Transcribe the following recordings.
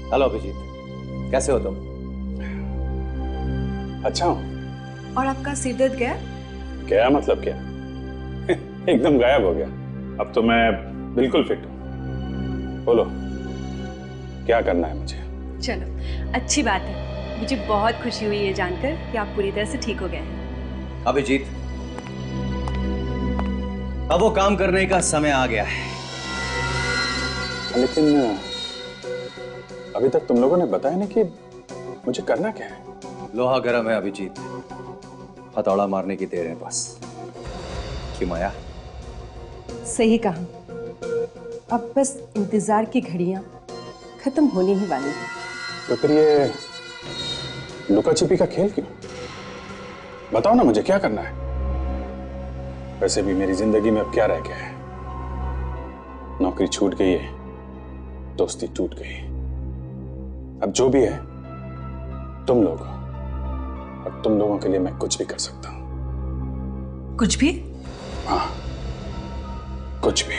Hello Abhijit, कैसे हो तुम? अच्छा हूँ। और आपका सिर दर्द गया? क्या मतलब क्या? एकदम गायब हो गया। अब तो मैं बिल्कुल फिट हूँ। बोलो क्या करना है मुझे? चलो अच्छी बात है, मुझे बहुत खुशी हुई ये जानकर कि आप पूरी तरह से ठीक हो गए हैं। अभिजीत, अब वो काम करने का समय आ गया है। लेकिन अभी तक तुम लोगों ने बताया नहीं कि मुझे करना क्या है। लोहा गर्म है अभिजीत, हथौड़ा मारने की देर है बस। क्यों माया? सही कहा, अब बस इंतजार की घड़ियां खत्म होने ही वाली हैं। तो फिर ये लुका छिपी का खेल क्यों? बताओ ना मुझे क्या करना है। वैसे भी मेरी जिंदगी में अब क्या रह गया है? नौकरी छूट गई है, दोस्ती टूट गई। अब जो भी है तुम लोग हो, और तुम लोगों के लिए मैं कुछ भी कर सकता हूं। कुछ भी? हाँ, कुछ भी।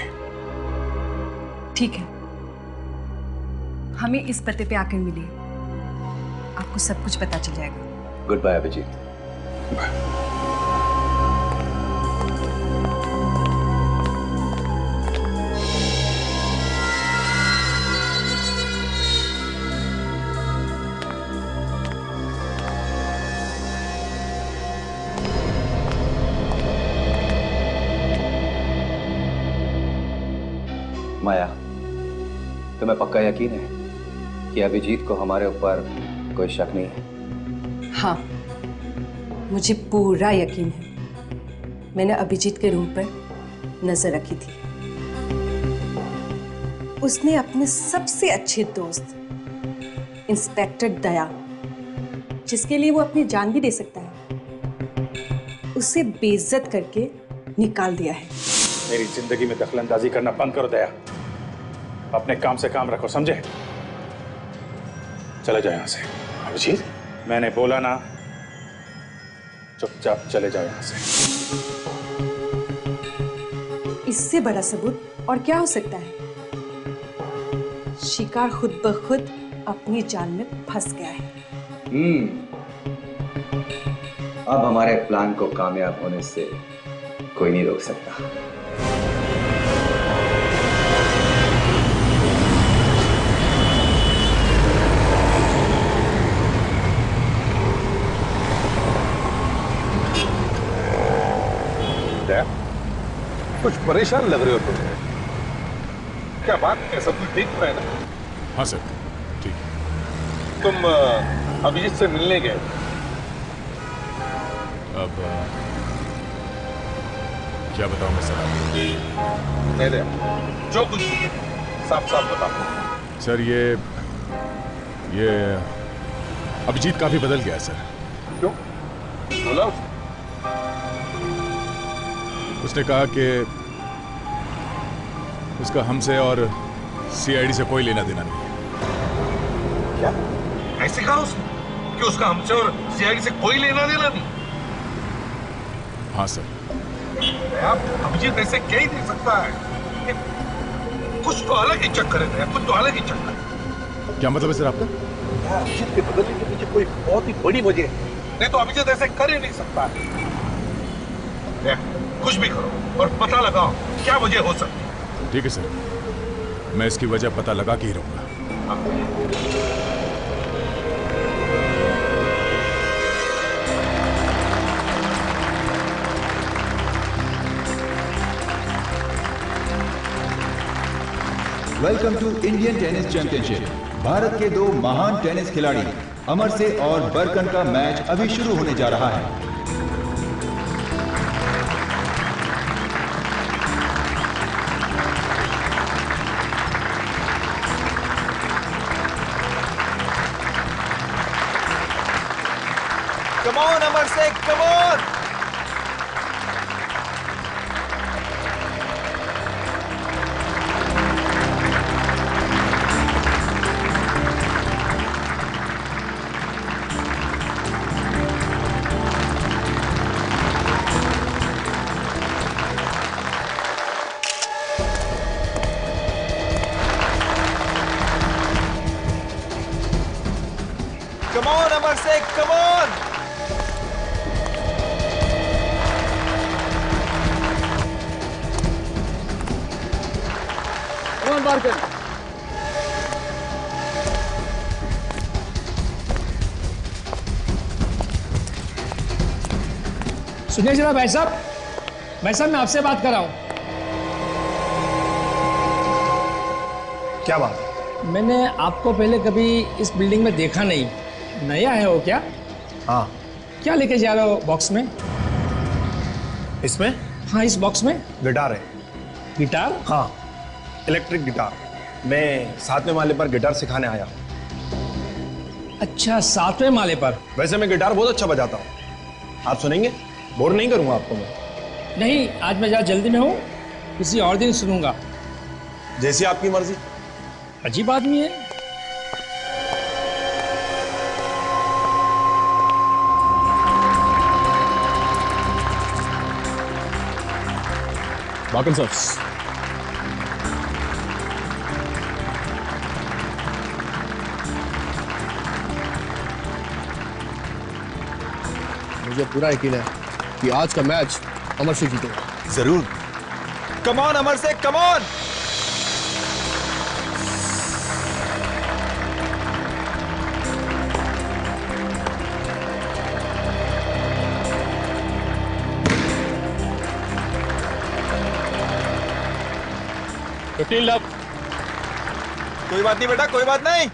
ठीक है, हमें इस पते पे आकर मिलिए, आपको सब कुछ पता चल जाएगा। Good bye Abhijeet. Bye. Maya, तुम्हें पक्का यकीन है कि अभिजीत को हमारे ऊपर कोई शक नहीं है? हाँ, मुझे पूरा यकीन है। मैंने अभिजीत के रूम पर नजर रखी थी। उसने अपने सबसे अच्छे दोस्त इंस्पेक्टर दया, जिसके लिए वो अपनी जान भी दे सकता है, उसे बेइज्जत करके निकाल दिया है। मेरी जिंदगी में दखलंदाजी करना बंद करो दया। अपने काम से काम रखो, समझे? चले जाओ यहां से। अभिजीत, मैंने बोला ना, चुपचाप चले जाओ यहां से। इससे बड़ा सबूत और क्या हो सकता है? शिकार खुद ब खुद अपनी जाल में फंस गया है। अब हमारे प्लान को कामयाब होने से कोई नहीं रोक सकता। कुछ परेशान लग रहे हो तुम। क्या बात है? सब कुछ ठीक है ना? हाँ सर, ठीक है। तुम अभिजीत से मिलने गए? अब क्या बताऊं मैं सर? नहीं दे, जो कुछ साफ साफ बताओ। सर ये अभिजीत काफी बदल गया सर। क्यों? बोला उसने कहा कि उसका हमसे और सीआईडी से कोई लेना देना नहीं है। क्या? ऐसे कहा उसने कि उसका हमसे और सीआईडी से कोई लेना देना नहीं? हाँ सर। आप अभिजीत ऐसे कह ही नहीं सकता है। कुछ तो अलग ही चक्कर है, कुछ तो अलग ही चक्कर है। क्या मतलब है सर आपका? अभिजीत के बदलने के पीछे कोई बहुत ही बड़ी वजह है, नहीं तो अभिजीत ऐसे कर ही नहीं सकता है। कुछ भी करो और पता लगाओ क्या वजह हो सकती है। ठीक है सर, मैं इसकी वजह पता लगा के ही रहूंगा। Welcome to Indian tennis championship. Bharat के दो महान टेनिस खिलाड़ी अमर से और बरकन का मैच अभी शुरू होने जा रहा है। Come on, Amarse, come on! Come on Amar Sheikh, come on. सुनिए जरा भाई साहब, मैं आपसे बात कर रहा हूं। क्या बात? मैंने आपको पहले कभी इस बिल्डिंग में देखा नहीं, नया है वो क्या? हाँ। क्या लेके जा रहे हो बॉक्स में? इसमें? हाँ, इस बॉक्स में गिटार है। गिटार? हाँ, इलेक्ट्रिक गिटार। मैं 7वें माले पर गिटार सिखाने आया हूँ। अच्छा, 7वें माले पर? वैसे मैं गिटार बहुत अच्छा बजाता हूँ, आप सुनेंगे? बोर नहीं करूँगा आपको मैं। नहीं, आज मैं जरा जल्दी में हूँ, किसी और दिन सुनूंगा। जैसी आपकी मर्जी। अजीब आदमी है। बाकन साहब, मुझे पूरा यकीन है कि आज का मैच अमर शेख जीतेगा। जरूर। Come on Amar Sheikh, come on. कोई बात नहीं बेटा, कोई बात नहीं।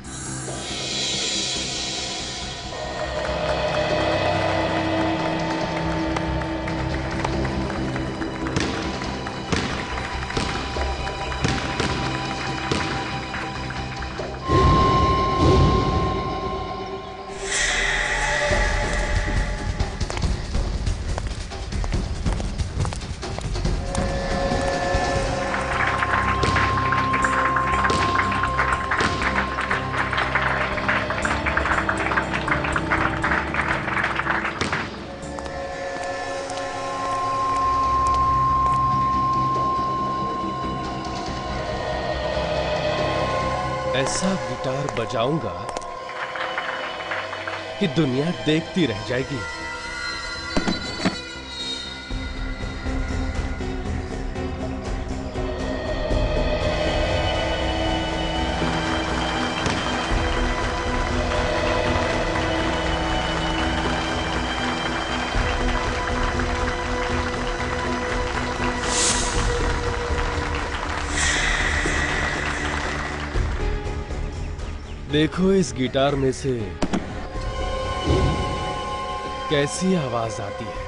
ऐसा गिटार बजाऊंगा कि दुनिया देखती रह जाएगी। देखो इस गिटार में से कैसी आवाज आती है।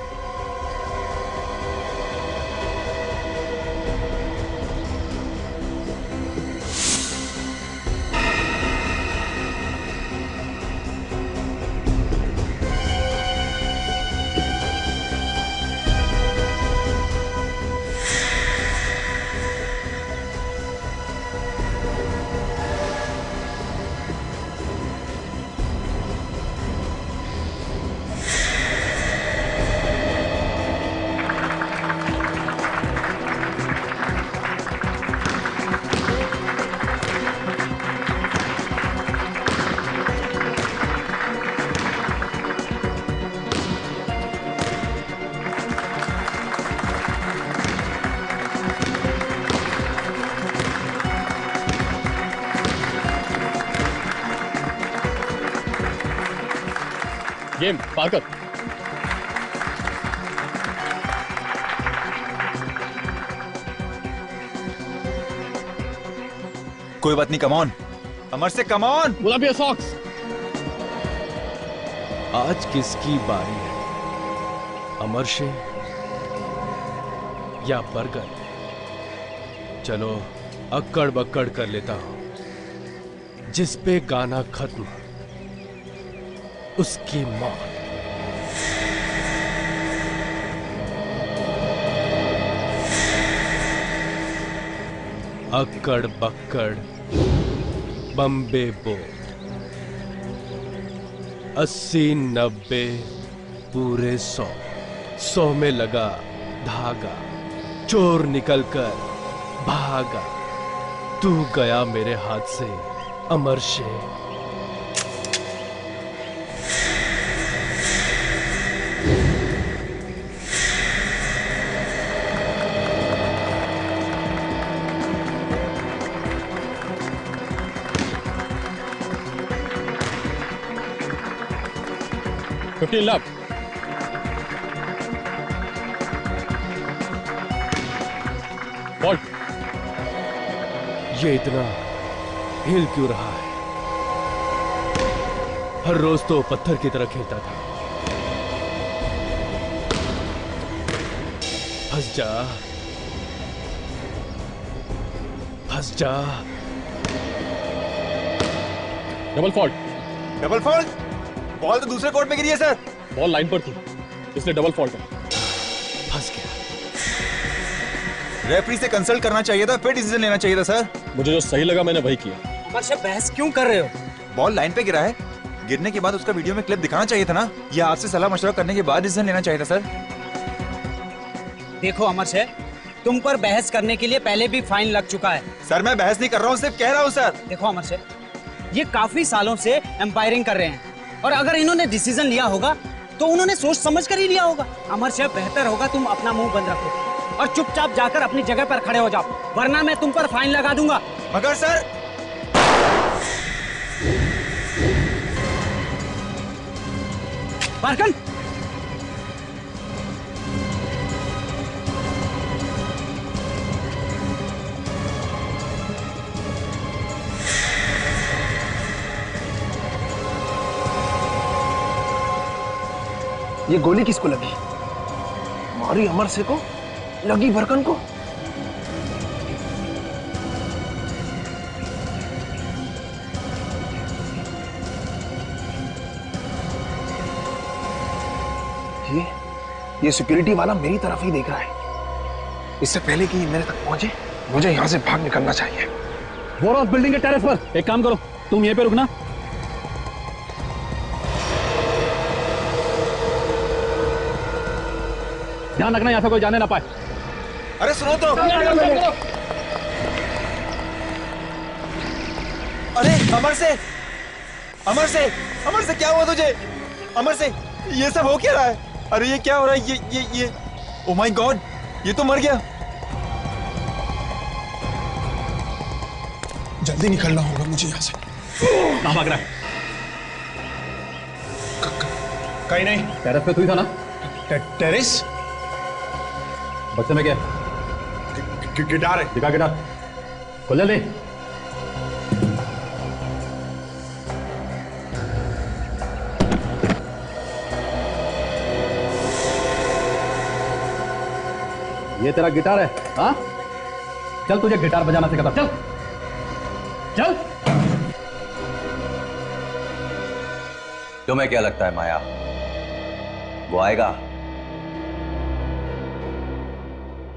गेम पाकर। कोई बात नहीं, कम ऑन अमर से, कम ऑन। बोला भी सॉक्स। आज किसकी बारी है, अमर शेख या बर्गर? चलो अक्कड़ बक्कड़ कर लेता हूं। जिस पे गाना खत्म उसकी मौत। अक्कड़ बक्कड़ बम्बे बोट, 80 90 पूरे 100, 100 में लगा धागा, चोर निकलकर भागा, तू गया मेरे हाथ से अमर शेख। 15 लाख। बॉल्ट। ये इतना हिल क्यों रहा है? हर रोज तो पत्थर की तरह खेलता था। हंस जा, हंस जा। Double fault. Double fault? Ball तो दूसरे कोर्ट में गिरी है सर। बॉल लाइन पर थी, इसलिए डबल फॉल्ट है। फंस गया। रेफरी से कंसल्ट करना चाहिए था, फिर डिसीजन लेना चाहिए था सर। मुझे जो सही लगा मैंने वही किया। अमर शेख बहस क्यों कर रहे हो? बॉल लाइन पे गिरा है, गिरने के बाद उसका वीडियो में क्लिप दिखाना चाहिए था ना। या आपसे सलाह मशवरा करने के बाद डिसीजन लेना चाहिए था सर। देखो अमर शेख, तुम पर बहस करने के लिए पहले भी फाइन लग चुका है। सर मैं बहस नहीं कर रहा हूँ, सिर्फ कह रहा हूँ सर। देखो अमर शेख, ये काफी सालों से एम्पायरिंग कर रहे हैं और अगर इन्होंने डिसीजन लिया होगा तो उन्होंने सोच समझ कर ही लिया होगा। अमर शेख बेहतर होगा तुम अपना मुंह बंद रखो और चुपचाप जाकर अपनी जगह पर खड़े हो जाओ, वरना मैं तुम पर फाइन लगा दूंगा। मगर सर बारकन, ये गोली किसको लगी? मारी अमर से को, लगी बरकन को। ये सिक्योरिटी वाला मेरी तरफ ही देख रहा है। इससे पहले कि ये मेरे तक पहुंचे, मुझे यहां से भाग निकलना चाहिए। बोरोस बिल्डिंग के टेरेस पर एक काम करो, तुम यहीं पे रुकना। ध्यान रखना यहाँ से कोई जाने ना पाए। अरे सुनो तो। अरे अमर से, अमर से, अमर से क्या हुआ तुझे? अमर से ये सब हो क्या रहा है? अरे ये क्या हो रहा है? ये ओ माय गॉड, ये तो मर गया। जल्दी निकलना होगा मुझे यहाँ से। कहाँ भाग रहा है? कहीं नहीं। टेरेस पे तू ही था ना? टेरेस? बच्चे में क्या? गिटार है। दिखा गिटार, खोल जल्दी। ये तेरा गिटार है? हाँ, चल तुझे गिटार बजाना सिखाता। चल चल। तुम्हें क्या लगता है माया, वो आएगा?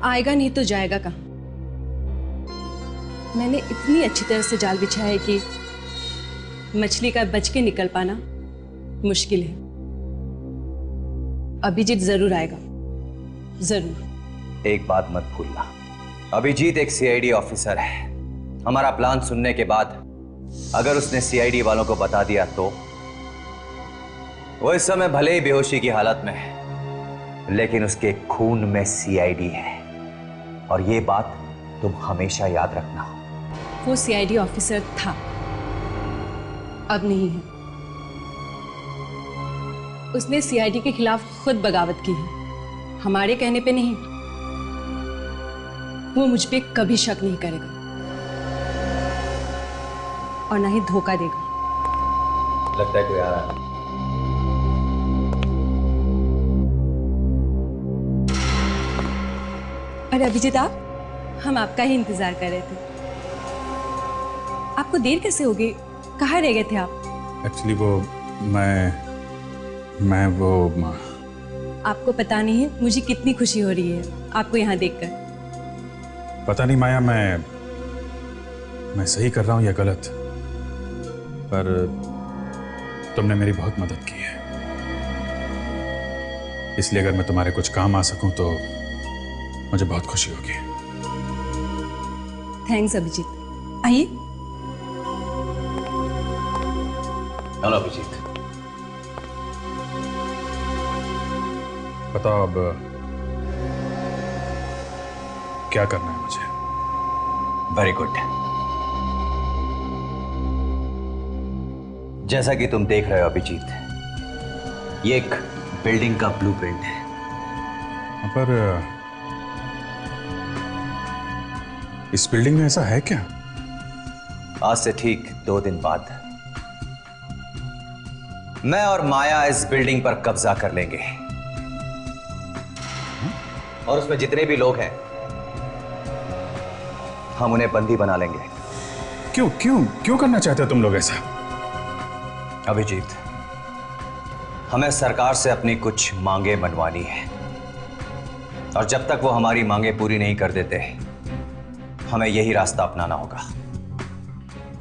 आएगा नहीं तो जाएगा कहाँ? मैंने इतनी अच्छी तरह से जाल बिछाया है कि मछली का बच के निकल पाना मुश्किल है। अभिजीत जरूर आएगा, जरूर। एक बात मत भूलना, अभिजीत एक सीआईडी ऑफिसर है। हमारा प्लान सुनने के बाद अगर उसने सीआईडी वालों को बता दिया तो वो इस समय भले ही बेहोशी की हालत में है, लेकिन उसके खून में सीआईडी है। और ये बात तुम हमेशा याद रखना। वो सीआईडी ऑफिसर था, अब नहीं है। उसने सीआईडी के खिलाफ खुद बगावत की है, हमारे कहने पे नहीं। वो मुझ पे कभी शक नहीं करेगा और ना ही धोखा देगा। लगता है कोई आ रहा है। अरे अभिजीत, आप? हम आपका ही इंतजार कर रहे थे। आपको देर कैसे होगी? कहाँ रह गए थे आप? एक्चुअली वो मैं वो आपको पता नहीं है मुझे कितनी खुशी हो रही है आपको यहाँ देखकर। पता नहीं माया, मैं सही कर रहा हूं या गलत, पर तुमने मेरी बहुत मदद की है। इसलिए अगर मैं तुम्हारे कुछ काम आ सकूं तो मुझे बहुत खुशी होगी। थैंक्स अभिजीत। आइए। हेलो अभिजीत। बताओ अब क्या करना है मुझे? Very good. जैसा कि तुम देख रहे हो अभिजीत, ये एक बिल्डिंग का ब्लूप्रिंट है। पर इस बिल्डिंग में ऐसा है क्या? आज से ठीक 2 दिन बाद मैं और माया इस बिल्डिंग पर कब्जा कर लेंगे और उसमें जितने भी लोग हैं हम उन्हें बंदी बना लेंगे। क्यों क्यों क्यों करना चाहते हो तुम लोग ऐसा? अभिजीत, हमें सरकार से अपनी कुछ मांगे मनवानी है और जब तक वो हमारी मांगे पूरी नहीं कर देते हमें यही रास्ता अपनाना होगा।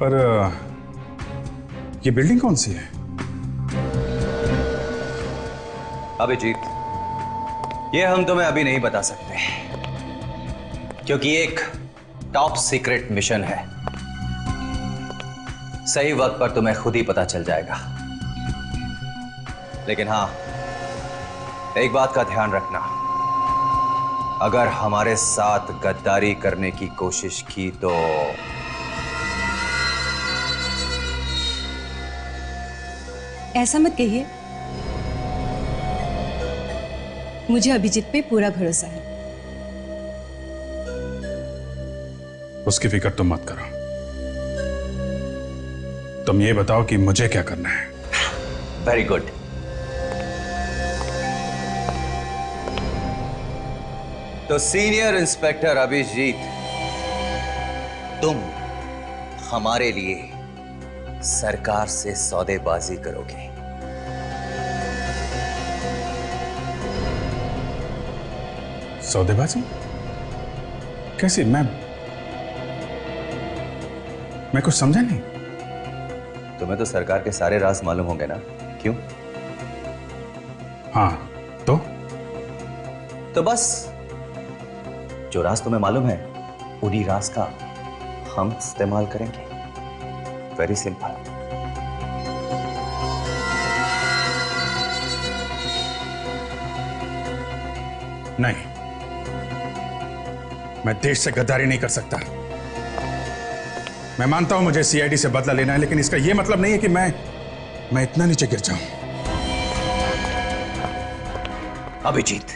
पर ये बिल्डिंग कौन सी है? अभिजीत, ये हम तुम्हें अभी नहीं बता सकते क्योंकि एक टॉप सीक्रेट मिशन है। सही वक्त पर तुम्हें खुद ही पता चल जाएगा। लेकिन हां, एक बात का ध्यान रखना, अगर हमारे साथ गद्दारी करने की कोशिश की तो ऐसा मत कहिए, मुझे अभिजीत पे पूरा भरोसा है। उसकी फिक्र तुम मत करो। तुम ये बताओ कि मुझे क्या करना है। Very good. तो सीनियर इंस्पेक्टर अभिजीत, तुम हमारे लिए सरकार से सौदेबाजी करोगे। सौदेबाजी? कैसे? मैं कुछ समझा नहीं। तुम्हें तो सरकार के सारे राज मालूम होंगे ना? क्यों? हाँ, तो बस जो राज तुम्हें मालूम है उन्हीं राज का हम इस्तेमाल करेंगे। Very simple. नहीं, मैं देश से गद्दारी नहीं कर सकता। मैं मानता हूं मुझे सीआईडी से बदला लेना है, लेकिन इसका यह मतलब नहीं है कि मैं इतना नीचे गिर जाऊं। अभिजीत,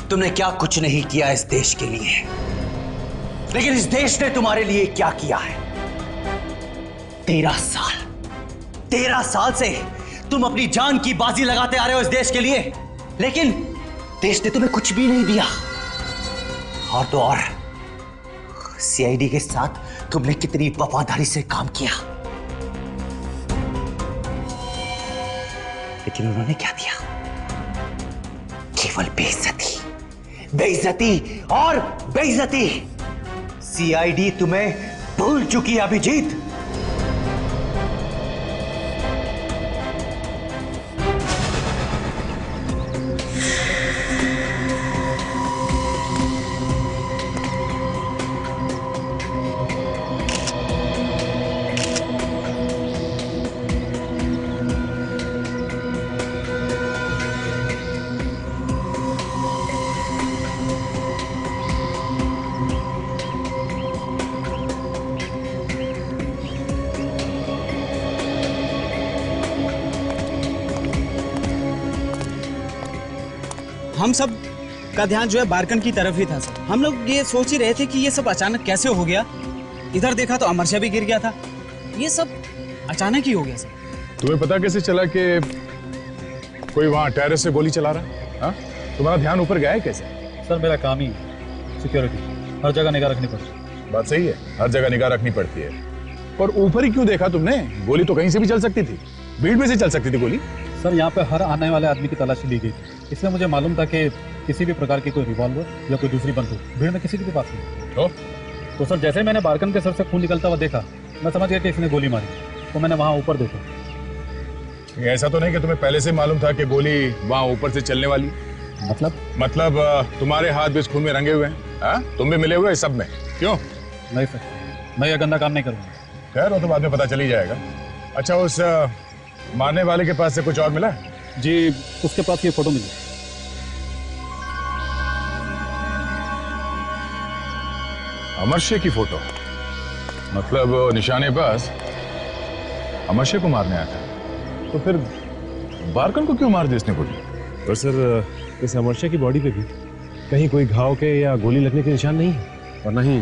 तुमने क्या कुछ नहीं किया इस देश के लिए, लेकिन इस देश ने तुम्हारे लिए क्या किया है। 13 साल से तुम अपनी जान की बाजी लगाते आ रहे हो इस देश के लिए, लेकिन देश ने तुम्हें कुछ भी नहीं दिया। और तो और सीआईडी के साथ तुमने कितनी वफादारी से काम किया, लेकिन उन्होंने क्या दिया? केवल बेइज्जती, बेइज्जती और बेइज्जती। सीआईडी तुम्हें भूल चुकी है अभिजीत। हम सब का ध्यान जो है बारकन की तरफ ही था सर। हम लोग ये सोच ही रहे थे कि ये सब अचानक कैसे हो गया। इधर देखा तो अमर शाह भी गिर गया था। ये सब अचानक ही हो गया सर। तुम्हें पता कैसे चला कि कोई वहां टेरेस से गोली चला रहा है? हाँ? तुम्हारा ध्यान ऊपर गया है कैसे? सर मेरा काम ही सिक्योरिटी, हर जगह निगाह रखनी पड़ती है। बात सही है, हर जगह निगाह रखनी पड़ती है, पर ऊपर ही क्यों देखा तुमने? गोली तो कहीं से भी चल सकती थी, भीड़ में से चल सकती थी गोली। सर यहाँ पे हर आने वाले आदमी की तलाशी ली गई थी, इसलिए मुझे मालूम था कि किसी भी प्रकार की कोई रिवॉल्वर या कोई दूसरी बंदूक भीड़ में किसी के भी पास नहीं। तो सर जैसे मैंने बारकन के सर से खून निकलता हुआ देखा, मैं समझ गया कि इसने गोली मारी, तो मैंने वहाँ ऊपर देखा। ऐसा तो नहीं कि तुम्हें पहले से मालूम था कि गोली वहाँ ऊपर से चलने वाली? मतलब तुम्हारे हाथ भी इस खून में रंगे हुए हैं? हाँ? तुम भी मिले हुए सब में? क्यों? नहीं सर, मैं ये गंदा काम नहीं करूँगा। खैर वो तो बाद में पता चल ही जाएगा। अच्छा, उस मारने वाले के पास से कुछ और मिला? जी, उसके पास ये फोटो मिली। अमर शेख की फोटो? मतलब निशानेबाज अमर शेख को मारने आया था? तो फिर बारकन को क्यों मार दी इसने गोली? और सर इस अमरशा की बॉडी पे भी कहीं कोई घाव के या गोली लगने के निशान नहीं है और ना ही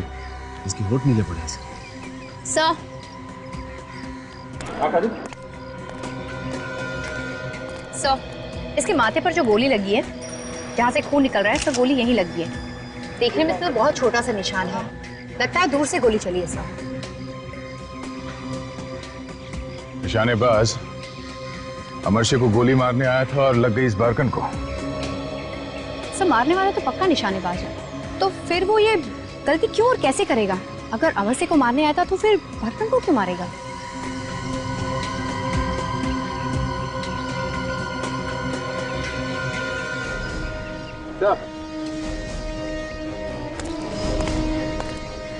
इसके होठ नीले पड़े हैं सर। सर, इसके माथे पर जो गोली लगी है, जहाँ से खून निकल रहा है, सर गोली यहीं लगी है। देखने में तो बहुत छोटा सा निशान है, लगता है दूर से गोली चली है सर। निशानेबाज अमरशे को गोली मारने आया था और लग गई इस बारकन को। सर मारने वाला तो पक्का निशानेबाज है, तो फिर वो ये गलती क्यों और कैसे करेगा? अगर अमरशे को मारने आया था तो फिर बारकन को क्यों मारेगा?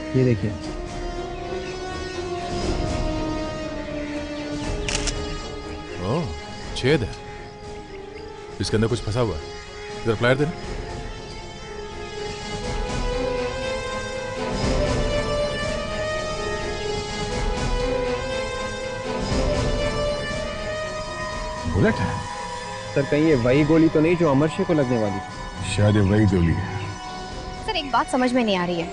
ये देखिए, ओह, छेद है, इसके अंदर कुछ फंसा हुआ है। इधर फ्लायर देना। बुलेट है। सर कहीं ये वही गोली तो नहीं जो अमरशे को लगने वाली थी? शायद ये वही गोली है। सर एक बात समझ में नहीं आ रही है,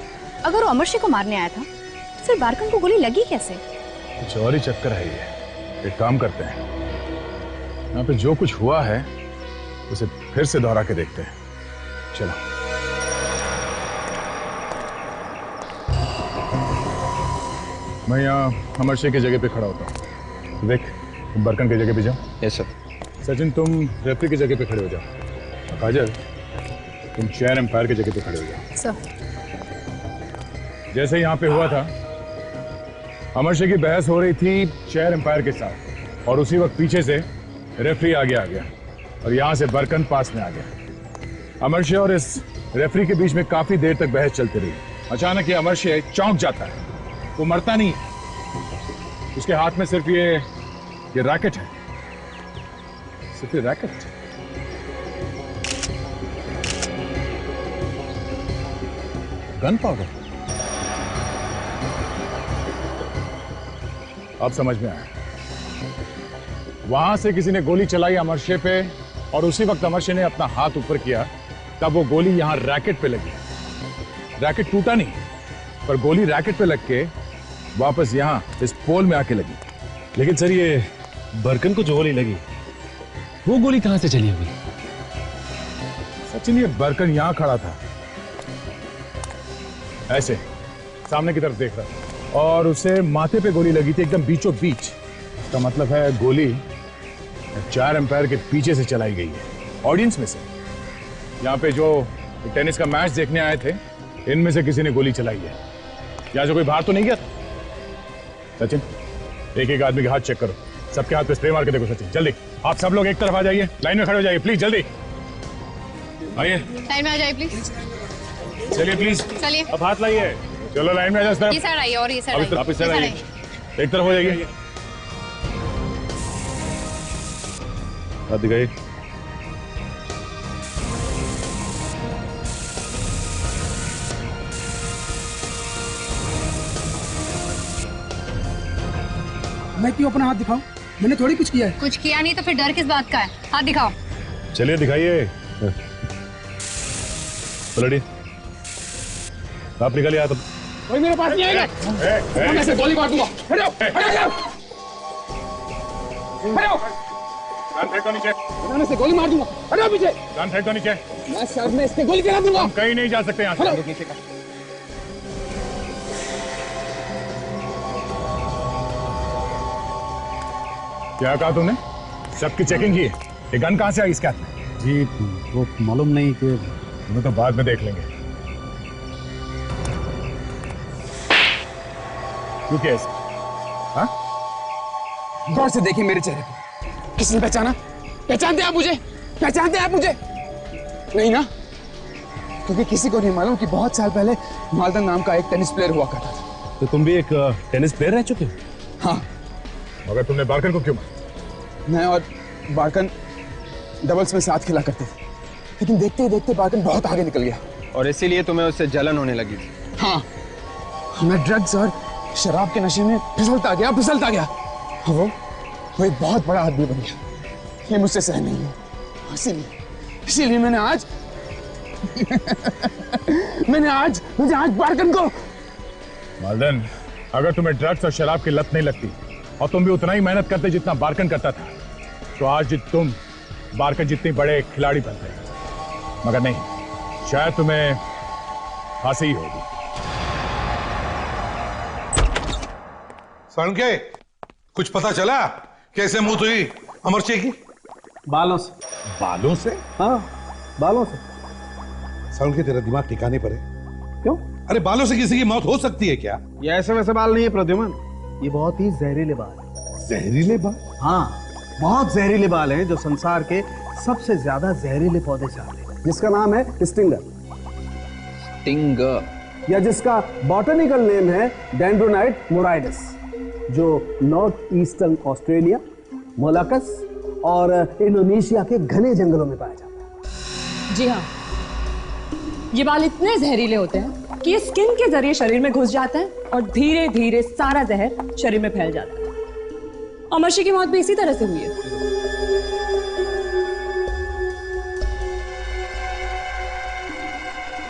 अगर वो अमरशे को मारने आया था फिर बारकन को गोली लगी कैसे? कुछ और ही चक्कर है ये। एक काम करते हैं, यहाँ पे जो कुछ हुआ है उसे फिर से दोहरा के देखते हैं। चलो। मैं यहाँ अमरशे की जगह पे खड़ा होता हूँ। देख, तुम बरकन की जगह पे जाओ। Yes sir. सचिन तुम रेफरी की जगह पे खड़े हो जाओ। काजल तुम चेयर एम्पायर की जगह पे खड़े हो जाओ। सर। जैसे यहाँ पे हुआ था, अमरशे की बहस हो रही थी चेयर एम्पायर के साथ और उसी वक्त पीछे से रेफरी आगे आ गया और यहाँ से बरकन पास में आ गया। अमरशे और इस रेफरी के बीच में काफी देर तक बहस चलती रही। अचानक ये अमरशे चौंक जाता है, वो मरता नहीं, उसके हाथ में सिर्फ ये रैकेट है, सिर्फ ये रैकेट। Gun powder. अब समझ में आया, वहां से किसी ने गोली चलाई अमरशे पे और उसी वक्त अमरशे ने अपना हाथ ऊपर किया, तब वो गोली यहां रैकेट पे लगी। रैकेट टूटा नहीं, पर गोली रैकेट पे लग के वापस यहां इस पोल में आके लगी। लेकिन सर ये बरकन को जो गोली लगी, वो गोली कहां से चली होगी? सचिन, ये बरकन यहां खड़ा था, ऐसे सामने की तरफ देख रहा था और उसे माथे पे गोली लगी थी, एकदम बीचों बीच। इसका मतलब है गोली चेयर एम्पायर के पीछे से चलाई गई है, ऑडियंस में से। यहाँ पे जो टेनिस का मैच देखने आए थे, इनमें से किसी ने गोली चलाई है। यहाँ से कोई बाहर तो नहीं गया था? सचिन, एक एक आदमी के हाथ चेक करो, सबके हाथ पे स्प्रे मार के देखो। सचिन जल्दी, आप सब लोग एक तरफ आ जाइए, लाइन में खड़े हो जाइए प्लीज, जल्दी आइए। लाइन में आ जाइए प्लीज। चलिए प्लीज, चलिए। अब हाथ लाइए। चलो लाइन में आ जाओ। ये साइड आइए और ये साइड आइए। आप इस साइड आइए, एक तरफ हो जाइए। हाथ दिखाइए। मैं क्यों अपना हाथ दिखाऊं? मैंने थोड़ी कुछ किया है। कुछ किया नहीं तो फिर डर किस बात का है? हाथ दिखाओ। चलिए दिखाइए। पलटी, आप निकालिए हाथ। कोई मेरे पास नहीं आएगा। मैं ऐसे गोली मार दूंगा। हट जाओ, हट जाओ, हट जाओ। कान फेंको नीचे। मैं ऐसे गोली मार दूंगा। हट जाओ पीछे। कान फेंको नीचे। मैं सर में इसके गोली चला दूंगा। हम कहीं नहीं जा सकते यहाँ से। नीचे का। क्या कहा तुमने? सबकी चेकिंग की है? ये गन कहाँ से आई इसके हाथ में? जी वो मालूम नहीं कि वो तो बाद में देख लेंगे। क्यों केस? हाँ? गौर से देखिए मेरे चेहरे को। किसने पहचाना? पहचानते आप मुझे? पहचानते आप मुझे? नहीं ना? क्योंकि किसी को नहीं मालूम कि बहुत साल पहले मालदन नाम का एक टेनिस प्लेयर हुआ करता था। तो तुम भी एक टेनिस प्लेयर रह चुके हो? हाँ। मगर तुमने बारकन को क्यों मारा? मैं और बारकन डबल्स में साथ खेला करते थे, लेकिन देखते ही देखते बारकन बहुत आगे निकल गया और इसीलिए तुम्हें उससे जलन होने लगी थी। हाँ, मैं ड्रग्स और शराब के नशे में फिसलता गया। वो एक बहुत बड़ा आदमी बन गया। ये मुझसे सह नहीं है। इसीलिए इसीलिए मैंने आज बारकन को। मालदन, अगर तुम्हें ड्रग्स और शराब की लत नहीं लगती और तुम भी उतना ही मेहनत करते जितना बारकन करता था, तो आज तुम बारकन जितने बड़े खिलाड़ी बनते। मगर नहीं, शायद तुम्हें फांसी ही होगी। साळुंखे, कुछ पता चला कैसे मौत हुई अमरचे की? बालों से। बालों से? हाँ, बालों से। साळुंखे, तेरा दिमाग ठिकाने पर है? क्यों? अरे बालों से किसी की मौत हो सकती है क्या? ये ऐसे वैसे बाल नहीं है प्रद्युमन, ये बहुत ही जहरीले बाल है। जहरीले बाल? हाँ, बहुत जहरीले बाल हैं जो संसार के सबसे ज्यादा जहरीले पौधे से आते हैं, जिसका नाम है स्टिंगर। स्टिंगर, या जिसका बॉटनिकल नेम है डेंड्रोनाइट मोराइडस, जो नॉर्थ ईस्टर्न ऑस्ट्रेलिया, मोलाकस और इंडोनेशिया के घने जंगलों में पाया जाता है। जी हाँ, ये बाल इतने जहरीले होते हैं कि ये स्किन के जरिए शरीर में घुस जाते हैं और धीरे धीरे सारा जहर शरीर में फैल जाता है। अमरशी की मौत भी इसी तरह से हुई है।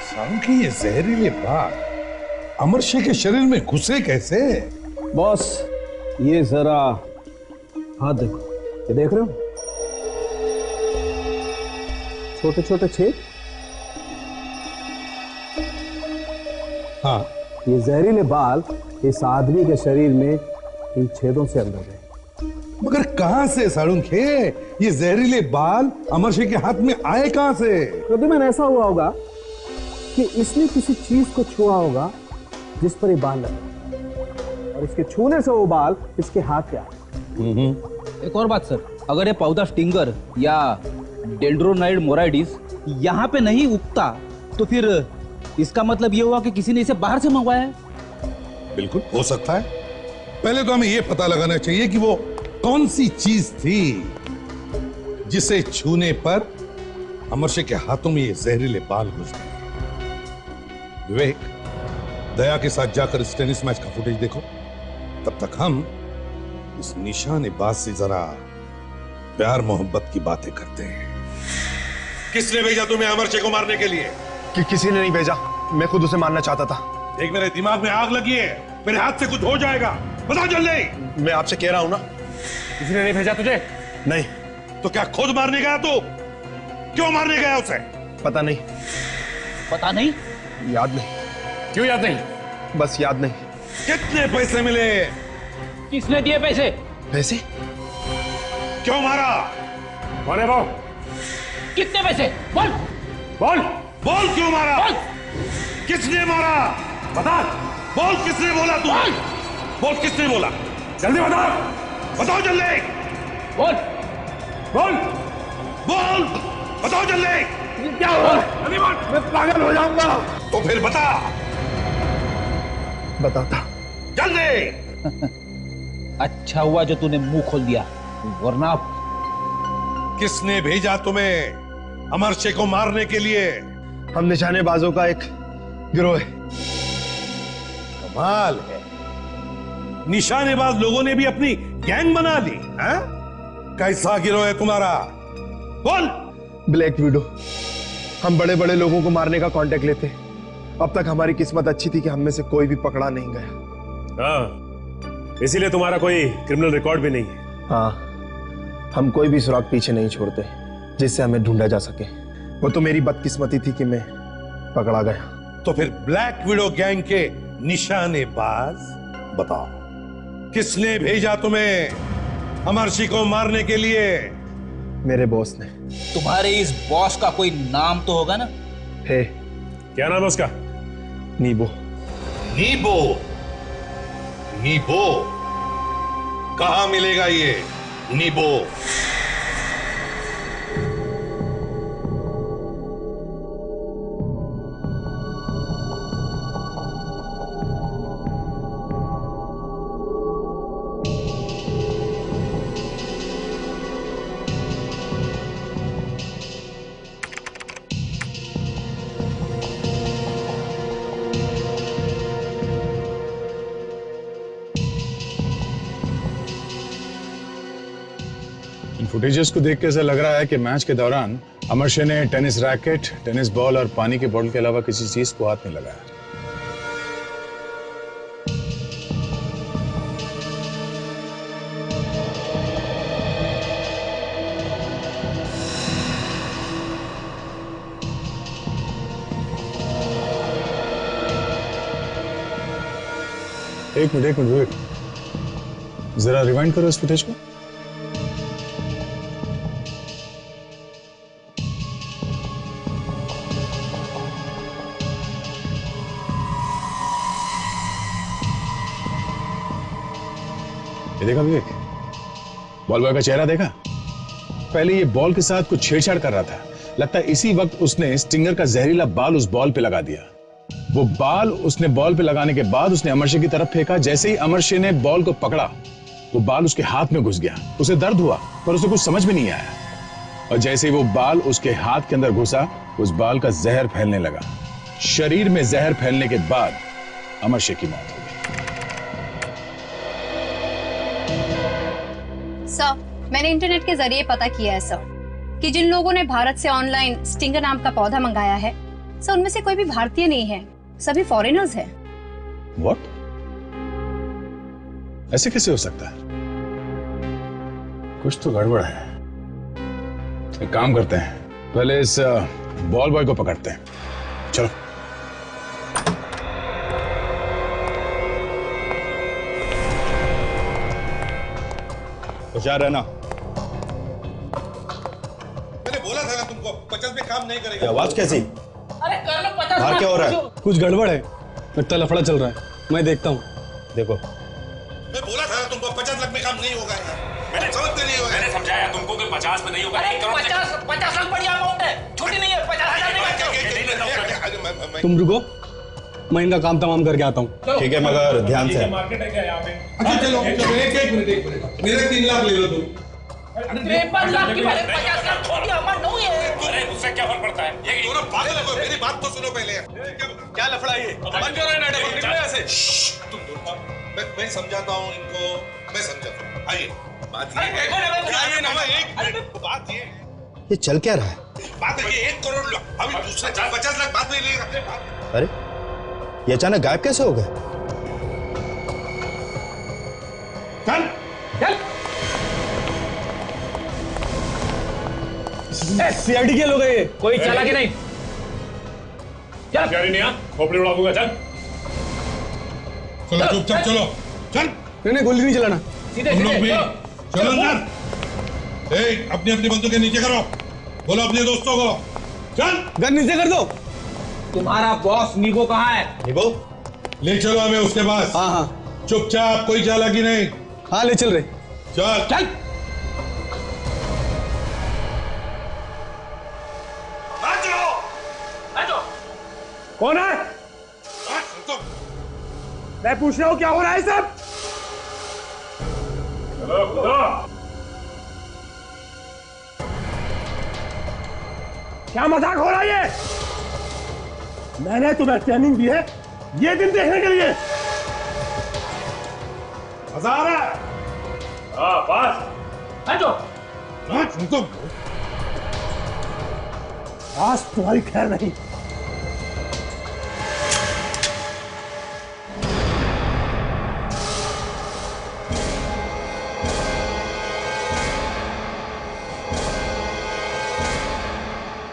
साळुंखे, ये जहरीले बाल अमरशे के शरीर में घुसे कैसे? बॉस, ये जरा हाथ देखो, ये देख रहे हो? छोटे छोटे छेद। हाँ, ये जहरीले बाल इस आदमी के शरीर में इन छेदों से अंदर गए। मगर कहां से साळुंखे? ये जहरीले बाल अमरशे के हाथ में आए कहां से? प्रद्युमन, ऐसा हुआ होगा कि इसने किसी चीज को छुआ होगा जिस पर ये बाल लगे, और इसके छूने से वो बाल इसके हाथ पे आए। एक और बात सर, अगर ये पौधा स्टिंगर या डेंड्रोनाइड मोराइडिस यहाँ पे नहीं उगता, तो फिर इसका मतलब ये हुआ कि किसी ने इसे बाहर से मंगवाया है। बिल्कुल हो सकता है। पहले तो हमें यह पता लगाना चाहिए कि वो कौन सी चीज थी जिसे छूने पर अमरशे के हाथों में ये जहरीले बाल घुस गए। विवेक, दया के साथ जाकर इस टेनिस मैच का फुटेज देखो। तब तक हम इस निशानेबाज से जरा प्यार मोहब्बत की बातें करते हैं। किसने भेजा तुम्हें अमरशे को मारने के लिए? कि किसी ने नहीं भेजा, मैं खुद उसे मारना चाहता था। देख, मेरे दिमाग में आग लगी है, मेरे हाथ से कुछ हो जाएगा। बता जल्दी। मैं आपसे कह रहा हूं ना, किसी ने नहीं भेजा तुझे? नहीं। तो क्या खुद मारने गया तू? क्यों मारने गया उसे? पता नहीं। पता नहीं? याद नहीं। क्यों याद नहीं? बस याद नहीं। कितने पैसे मिले? किसने दिए पैसे? पैसे? क्यों मारा? कौन है वो? कितने पैसे? बोल बोल बोल, क्यों मारा? बोल। किसने मारा? बता। बोल, किसने बोला? तू बोल, किसने बोला? जल्दी बता। बताओ जल्दी। बोल बोल बोल, बताओ जल्दी। क्या हुआ? जल्दी बोल, मैं पागल हो जाऊंगा। तो फिर बता। बताता जल्दी। अच्छा हुआ जो तूने मुंह खोल दिया, वरना किसने भेजा तुम्हें अमरशे को मारने के लिए? हम निशानेबाजों का एक गिरोह है। कमाल है, निशानेबाज लोगों ने भी अपनी गैंग बना ली है? कैसा गिरोह है तुम्हारा? बोल। Black window. हम बड़े बड़े लोगों को मारने का कांटेक्ट लेते। अब तक हमारी किस्मत अच्छी थी कि हम में से कोई भी पकड़ा नहीं गया। हाँ, इसीलिए तुम्हारा कोई क्रिमिनल रिकॉर्ड भी नहीं है। हाँ, हम कोई भी सुराग पीछे नहीं छोड़ते जिससे हमें ढूंढा जा सके। वो तो मेरी बदकिस्मती थी कि मैं पकड़ा गया। तो फिर ब्लैक विडो गैंग के निशानेबाज, बताओ किसने भेजा तुम्हें अमरशी को मारने के लिए? मेरे बॉस ने। तुम्हारे इस बॉस का कोई नाम तो होगा ना? है। क्या नाम है उसका? नीबो। नीबो? नीबो कहां मिलेगा ये नीबो? इन फुटेजेस को देख के ऐसा लग रहा है कि मैच के दौरान अमरशे ने टेनिस रैकेट, टेनिस बॉल और पानी की बोतल के अलावा किसी चीज को हाथ नहीं लगाया। एक मिनट विवेक, जरा रिवाइंड करो इस फुटेज को। ये देखा विवेक, बॉल बॉय का चेहरा देखा? पहले ये बॉल के साथ कुछ छेड़छाड़ कर रहा था। लगता है इसी वक्त उसने स्टिंगर का जहरीला बाल उस बॉल पे लगा दिया। वो बाल उसने बॉल पे लगाने के बाद उसने अमरशे की तरफ फेंका। जैसे ही अमरशे ने बॉल को पकड़ा, वो बाल उसके हाथ में घुस गया। उसे दर्द हुआ पर उसे कुछ समझ में नहीं आया। और जैसे ही वो बाल उसके हाथ के अंदर घुसा, उस बाल का जहर फैलने लगा। शरीर में जहर फैलने के बाद अमरशे की मौत हो गई। सर, मैंने इंटरनेट के जरिए पता किया है सर कि जिन लोगों ने भारत से ऑनलाइन स्टिंगर नाम का पौधा मंगाया है, सर उनमें से कोई भी भारतीय नहीं है, सभी फॉरेनर्स हैं। What? ऐसे कैसे हो सकता है? कुछ तो गड़बड़ है। एक काम करते हैं, पहले इस बॉल बॉय को पकड़ते हैं। चलो। होशियार रहना। मैंने बोला था ना तुमको 50 में काम नहीं करेगा। आवाज कैसी? अरे कर लो 50। बाहर क्या हो रहा है? कुछ गड़बड़ है, लगता लफड़ा चल रहा है। मैं देखता हूँ। देखो, मैं बोला था ना तुमको 50 लाख में काम नहीं होगा यार। मैंने समझते नहीं होगा। मैंने समझाया तुमको कि 50 में नहीं होगा। 50 लाख बढ़िया अमाउंट है, छोटी नहीं है। 50,000 तुम रुको, मैं इनका काम तमाम करके आता हूँ। ठीक है, मगर ध्यान से। मार्केट है क्या यहाँ पे? अच्छा चलो एक मिनट मेरे 3 लाख ले लो तुम। 53 लाख की पहले 50 लाख छोटी अमाउंट नहीं है। अरे उससे क्या फर्क पड़ता है? ये दोनों पागल हो, मेरी बात तो सुनो पहले। क्या लफड़ा ये? बंद करो ये नाटक, निकलो यहाँ से। तुम दूर जाओ। मैं समझाता हूँ इनको, मैं समझाता हूँ। आइए, बात ये बात ये चल क्या रहा है? बात है कि 1 करोड़ अभी दूसरा 50 लाख बाद में लेगा। अरे ये अचानक गायब कैसे हो गए? चल चल। सीआईडी के लोग हैं ये। कोई चला कि नहीं? चल क्या नहीं, खोपड़ी उड़ा दूंगा। चल चलो चुपचाप चलो। चल नहीं गोली नहीं चलाना। तुम लोग भी चलो अंदर। अपनी अपनी बंदूकें नीचे करो। बोलो अपने दोस्तों को चल गन नीचे कर दो। तुम्हारा बॉस नीबो कहाँ है? नीबो ले चलो हमें उसके पास। हाँ, चुपचाप, कोई चालाकी नहीं। हाँ ले चल रहे। चल चल। कौन है? मैं पूछ रहा हूँ क्या हो रहा है सब? क्या मजाक हो रहा है ये? मैंने तुम्हें ट्रेनिंग दी है ये दिन देखने के लिए। मजा आ रहा है? हाँ बस। आज तुम्हारी खैर नहीं।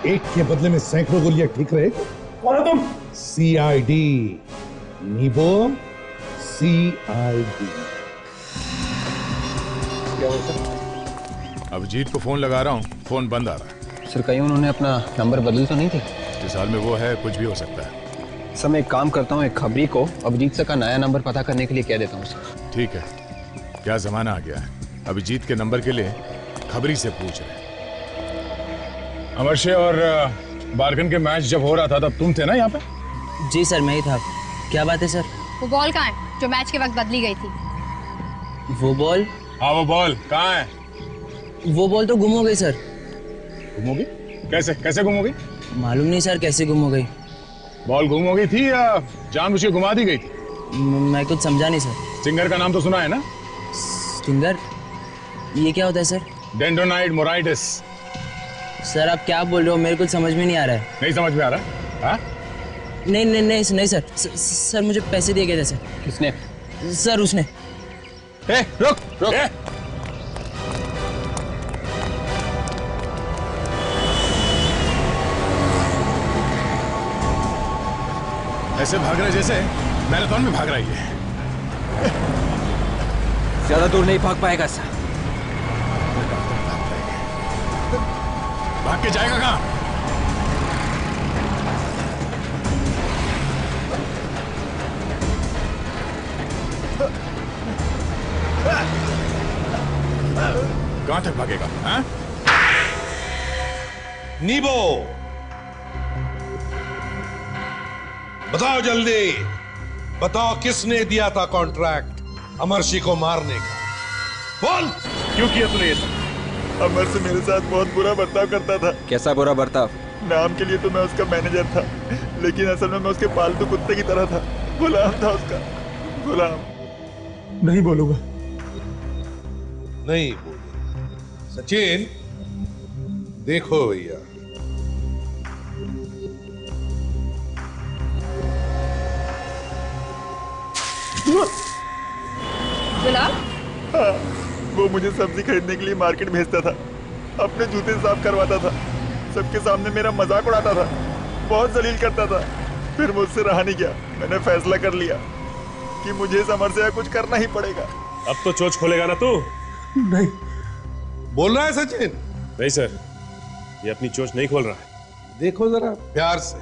एक के बदले में सैकड़ों गोलियां ठीक रहे। कौन हो तुम? सीआईडी नीबो, सीआईडी। क्या हो सर? अभिजीत को फोन लगा रहा हूँ, फोन बंद आ रहा है। सर कहीं उन्होंने अपना नंबर बदल तो नहीं थी? जिस हाल में वो है कुछ भी हो सकता है। सर मैं एक काम करता हूँ, एक खबरी को अभिजीत सर का नया नंबर पता करने के लिए कह देता हूँ सर। ठीक है, क्या जमाना आ गया है, अभिजीत के नंबर के लिए खबरी से पूछ रहे। अमरशे और बारगन के मैच जब हो रहा था तब तुम थे ना यहाँ पे? जी सर मैं ही था। क्या बात है सर? वो बॉल कहाँ है जो मैच के वक्त बदली गई थी? वो बॉल? हाँ वो बॉल कहाँ है? वो बॉल तो गुम हो गई सर। गुम हो गई? कैसे कैसे गुम हो गई? मालूम नहीं सर कैसे गुम हो गई। बॉल गुम हो गई थी या जानबूझ के घुमा दी गई थी? मैं कुछ समझा नहीं सर। स्टिंगर का नाम तो सुना है ना? स्टिंगर? ये क्या होता है सर? डेंड्रोनाइट मोराइटिस। सर आप क्या बोल रहे हो, मेरे कुछ समझ में नहीं आ रहा है। नहीं समझ में आ रहा? हाँ? नहीं सर। सर मुझे पैसे दिए गए थे सर। किसने? सर उसने। रुक। ऐसे भाग रहे जैसे मैराथन में भाग रही है। ज्यादा दूर नहीं भाग पाएगा सर। भाग के जाएगा कहाँ? कहाँ तक भागेगा? हाँ? नीबो, बताओ जल्दी, बताओ किसने दिया था कॉन्ट्रैक्ट अमरशी को मारने का? बोल। क्यों किया तूने ये सब? अमर से मेरे साथ बहुत बुरा बर्ताव करता था। कैसा बुरा बर्ताव? नाम के लिए तो मैं उसका मैनेजर था, लेकिन असल में मैं उसके पालतू कुत्ते की तरह था। गुलाम था उसका, गुलाम। नहीं बोलूंगा। नहीं बोले। सचिन देखो भैया, गुलाम? हाँ, वो मुझे सब्जी खरीदने के लिए मार्केट भेजता था, अपने जूते साफ करवाता था, सबके सामने मेरा मजाक उड़ाता था, बहुत जलील करता था। फिर मुझसे रहा नहीं गया, मैंने फैसला कर लिया कि मुझे इस अमर से कुछ करना ही पड़ेगा। अब तो चोच खोलेगा ना तू? नहीं। बोल रहा है सचिन? नहीं सर, ये अपनी चोच नहीं खोल रहा है। देखो जरा प्यार से।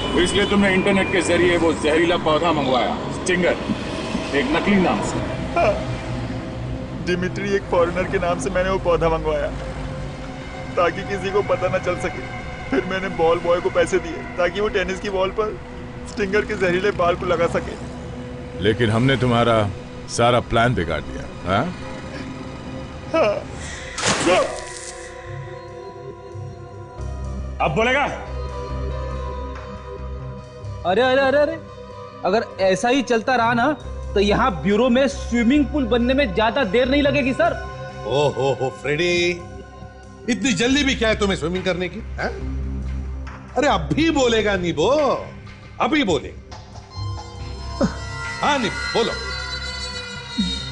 तो इसलिए तुमने इंटरनेट के जरिए वो जहरीला पौधा मंगवाया, स्टिंगर, एक नकली नाम से। हाँ, डिमिट्री एक फॉरेनर के नाम से मैंने वो पौधा मंगवाया ताकि किसी को पता न चल सके। फिर मैंने बॉल बॉय को पैसे दिए ताकि वो टेनिस की बॉल पर स्टिंगर के जहरीले बाल को लगा सके। लेकिन हमने तुम्हारा सारा प्लान बिगाड़ दिया। हाँ? हाँ। अब बोलेगा? अरे अरे अरे अरे, अगर ऐसा ही चलता रहा ना तो यहाँ ब्यूरो में स्विमिंग पूल बनने में ज्यादा देर नहीं लगेगी सर। हो फ्रेडी, इतनी जल्दी भी क्या है तुम्हें स्विमिंग करने की? है? अरे अभी बोलेगा नीबो, अभी बोलेगा। हाँ नीबो बोलो।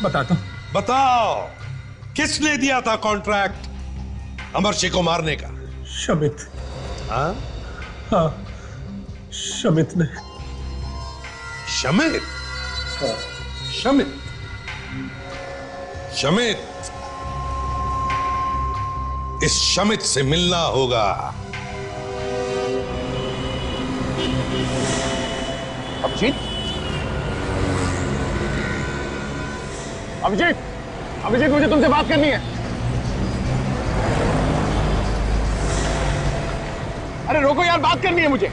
बताता। बताओ किसने दिया था कॉन्ट्रैक्ट अमरशी को मारने का? शमित। हाँ? हाँ, शमित ने। शमित? शमित? शमित, इस शमित से मिलना होगा। अभिजीत? अभिजीत? अभिजीत, मुझे तुमसे बात करनी है। अरे रोको यार, बात करनी है मुझे।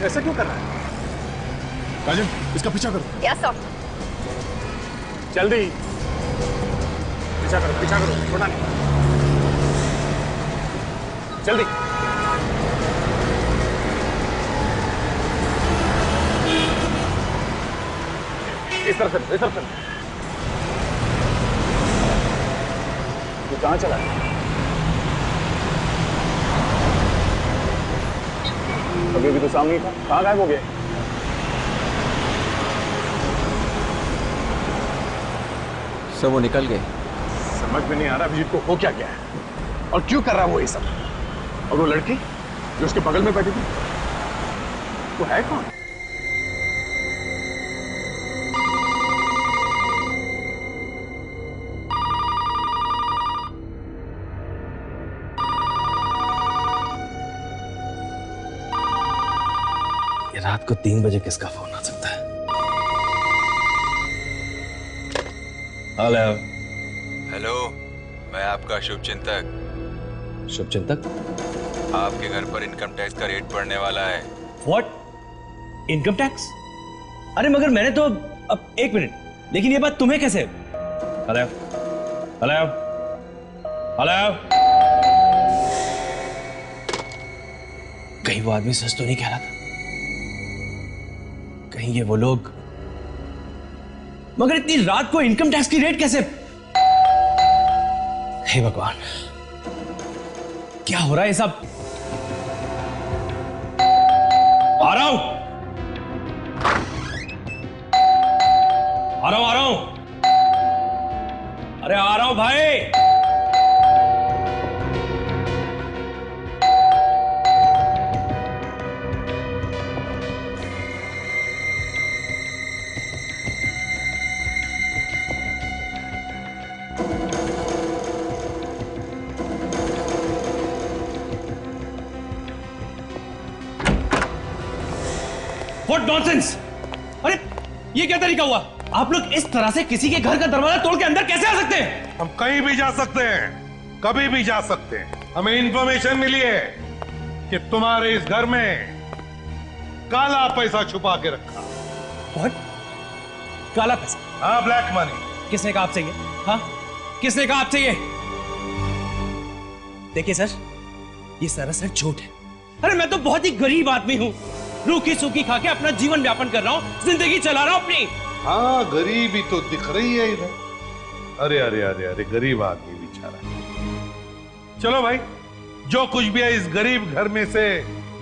ऐसा क्यों कर रहा है? राजन, इसका पीछा करो। Yes sir. जल्दी पीछा करो, छोड़ा नहीं। जल्दी। इस तरफ से। तू कहाँ चला है? अभी तो सामने ही था, कहाँ गायब हो गया? सब वो निकल गए। समझ में नहीं आ रहा अभिजीत को हो क्या गया है और क्यों कर रहा है वो ये सब। और वो लड़की जो उसके बगल में बैठी थी, वो है कौन? ये रात को 3 बजे किसका फोन आ सकता है? हेलो। हेलो, मैं आपका शुभचिंतक। शुभचिंतक? आपके घर पर इनकम टैक्स का रेट पड़ने वाला है। व्हाट? Income tax? अरे मगर मैंने तो अब एक मिनट, लेकिन ये बात तुम्हें कैसे? Hello hello hello. कहीं वो आदमी सच तो नहीं कह रहा था? कहीं ये वो लोग? मगर इतनी रात को इनकम टैक्स की रेड कैसे? हे भगवान, क्या हो रहा है सब? आ रहा हूं, आ रहा हूं, आ रहा हूं। अरे आ रहा हूं भाई। What nonsense! अरे ये क्या तरीका हुआ? आप लोग इस तरह से किसी के घर का दरवाजा तोड़ के अंदर कैसे आ सकते हैं? हम कहीं भी जा सकते हैं, कभी भी जा सकते हैं। हमें इंफॉर्मेशन मिली है कि तुम्हारे इस घर में काला पैसा छुपा के रखा। What? काला पैसा? हाँ, ब्लैक मनी। किसने कहा आपसे ये? हाँ, किसने कहा आपसे ये? देखिए सर, ये सरासर झूठ है। अरे मैं तो बहुत ही गरीब आदमी हूँ, रूखी सूखी खा के अपना जीवन व्यापन कर रहा हूँ, जिंदगी चला रहा हूँ अपनी। हाँ, गरीबी तो दिख रही है इधर। अरे अरे अरे अरे, गरीब आदमी बेचारा। चलो भाई, जो कुछ भी है इस गरीब घर में से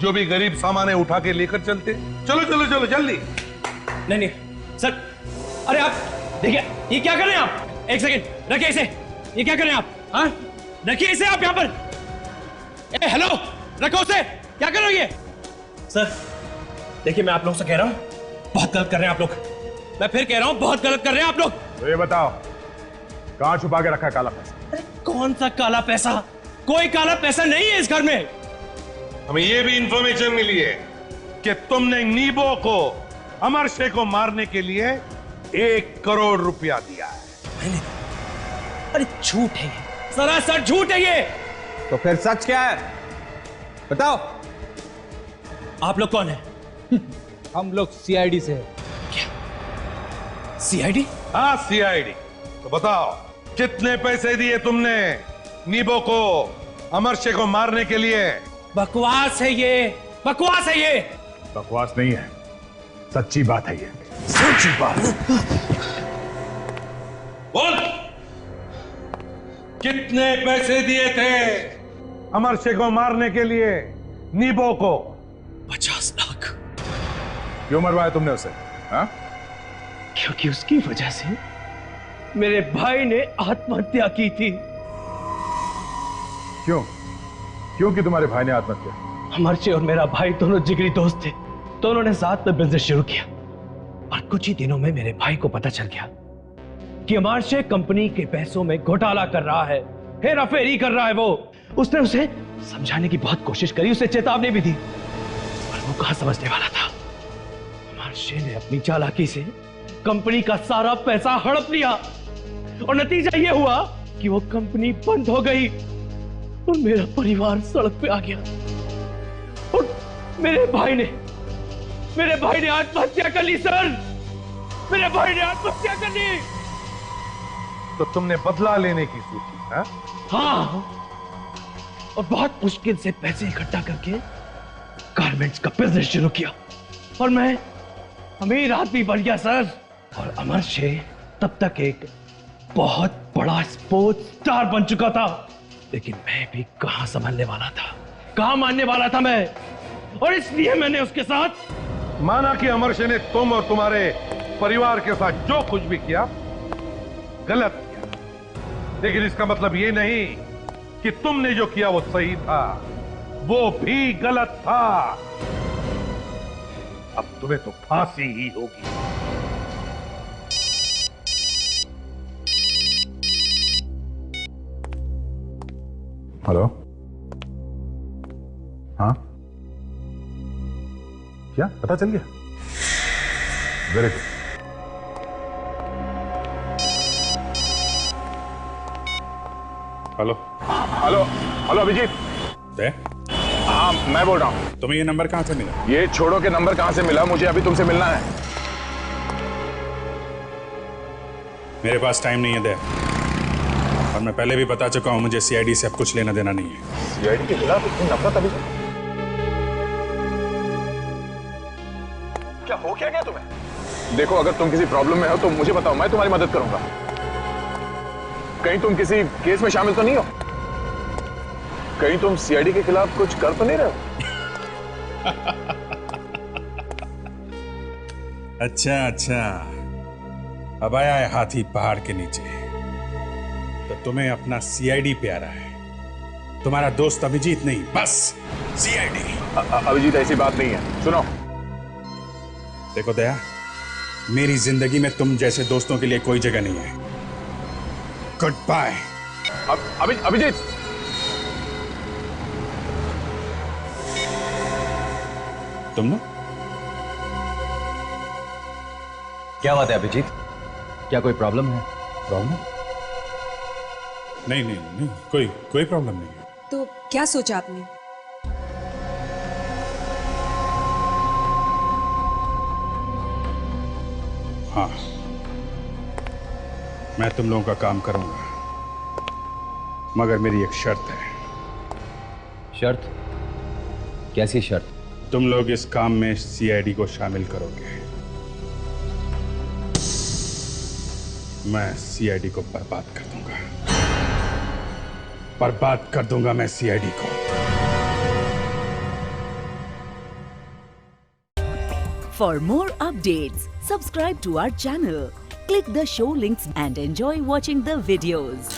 जो भी गरीब सामान है उठा के लेकर चलते। चलो चलो चलो जल्दी। नहीं नहीं सर, अरे आप देखिए, ये क्या कर रहे हैं आप? एक सेकंड रखिए इसे। ये क्या कर रहे हैं आप? हाँ, रखिए इसे आप यहाँ पर। ए हेलो, रखो उसे। क्या कर रहे हो ये? सर देखिए, मैं आप लोगों से कह रहा हूं, बहुत गलत कर रहे हैं आप लोग। मैं फिर कह रहा हूं, बहुत गलत कर रहे हैं आप लोग। तो ये बताओ, कहां छुपा के रखा है काला पैसा? अरे कौन सा काला पैसा? कोई काला पैसा नहीं है इस घर में। हमें ये भी इंफॉर्मेशन मिली है कि तुमने नीबो को, अमर शेख को मारने के लिए 1 करोड़ रुपया दिया है। मैंने? अरे झूठ है ये, सरासर झूठ है ये। तो फिर सच क्या है? बताओ। आप लोग कौन है? हम लोग सीआईडी से हैं। क्या? सीआईडी? हाँ, सीआईडी। तो बताओ, कितने पैसे दिए तुमने नीबो को, अमर शेख को मारने के लिए? बकवास है ये, बकवास है ये। बकवास नहीं है, सच्ची बात है ये, सच्ची बात। बोल, कितने पैसे दिए थे अमर शेख को मारने के लिए नीबो को? 50 लाख। क्यों मरवाया तुमने उसे? हाँ? क्योंकि उसकी वजह से मेरे भाई ने आत्महत्या की थी। क्यों? क्यों कि तुम्हारे भाई ने आत्महत्या? अमरशे और मेरा भाई दोनों जिगरी दोस्त थे, दोनों ने साथ में बिजनेस शुरू किया और कुछ ही दिनों में मेरे भाई को पता चल गया कि अमरशे कंपनी के पैसों में घोटाला कर रहा है, हेराफेरी कर रहा है। उसने उसे समझाने की बहुत कोशिश करी, उसे चेतावनी भी दी, पर वो कहां समझने वाला था। अमरशे ने अपनी चालाकी से कंपनी का सारा पैसा हड़प लिया और नतीजा ये हुआ कि वो कंपनी बंद हो गई और मेरा परिवार सड़क पे आ गया और मेरे भाई ने आत्महत्या कर ली। सर, मेरे भाई ने आत्महत्या कर ली। तो तुमने बदला लेने की सोची? हाँ, और बहुत मुश्किल से पैसे इकट्ठा करके गारमेंट्स का बिजनेस शुरू किया और मैं अमीर आदमी बन गया सर। और अमरशे तब तक एक बहुत बड़ा स्पोर्ट्स स्टार बन चुका था, लेकिन मैं भी कहां संभलने वाला था, कहां मानने वाला था मैं, और इसलिए मैंने उसके साथ। माना कि अमरशे ने तुम और तुम्हारे परिवार के साथ जो कुछ भी किया गलत किया, लेकिन इसका मतलब ये नहीं कि तुमने जो किया वो सही था, वो भी गलत था। अब तुम्हें तो फांसी ही होगी। हेलो, हाँ क्या पता चल गया? Very good. Hello hello hello Abhijeet. हाँ, मैं बोल रहा हूँ। तुम्हें ये नंबर कहाँ से मिला? ये छोड़ो के नंबर कहाँ से मिला, मुझे अभी तुमसे मिलना है। मेरे पास टाइम नहीं है दे, और मैं पहले भी बता चुका हूं मुझे सीआईडी से अब कुछ लेना देना नहीं है। सीआईडी के खिलाफ इतनी नफरत अभी? क्या हो क्या गया तुम्हें? देखो, अगर तुम किसी प्रॉब्लम में हो तो मुझे बताओ, मैं तुम्हारी मदद करूंगा। कहीं तुम किसी केस में शामिल तो नहीं हो? कहीं तुम सीआईडी के खिलाफ कुछ कर तो नहीं रहे हो? अच्छा, अब आया है हाथी पहाड़ के नीचे। तो तुम्हें अपना सीआईडी प्यारा है, तुम्हारा दोस्त अभिजीत नहीं, बस सीआईडी। अभिजीत ऐसी बात नहीं है, सुनो। देखो दया, मेरी जिंदगी में तुम जैसे दोस्तों के लिए कोई जगह नहीं है। Good bye. अभिजीत, तुम लोग क्या बात है अभिजीत? क्या कोई प्रॉब्लम है? प्रॉब्लम? नहीं, कोई प्रॉब्लम नहीं है। तो क्या सोचा आपने? हाँ, मैं तुम लोगों का काम करूंगा, मगर मेरी एक शर्त है। शर्त? कैसी शर्त? तुम लोग इस काम में सीआईडी को शामिल करोगे। मैं सीआईडी को बर्बाद कर दूंगा, बर्बाद कर दूंगा मैं सीआईडी को। For more updates, subscribe to our channel, click the show links and enjoy watching the videos.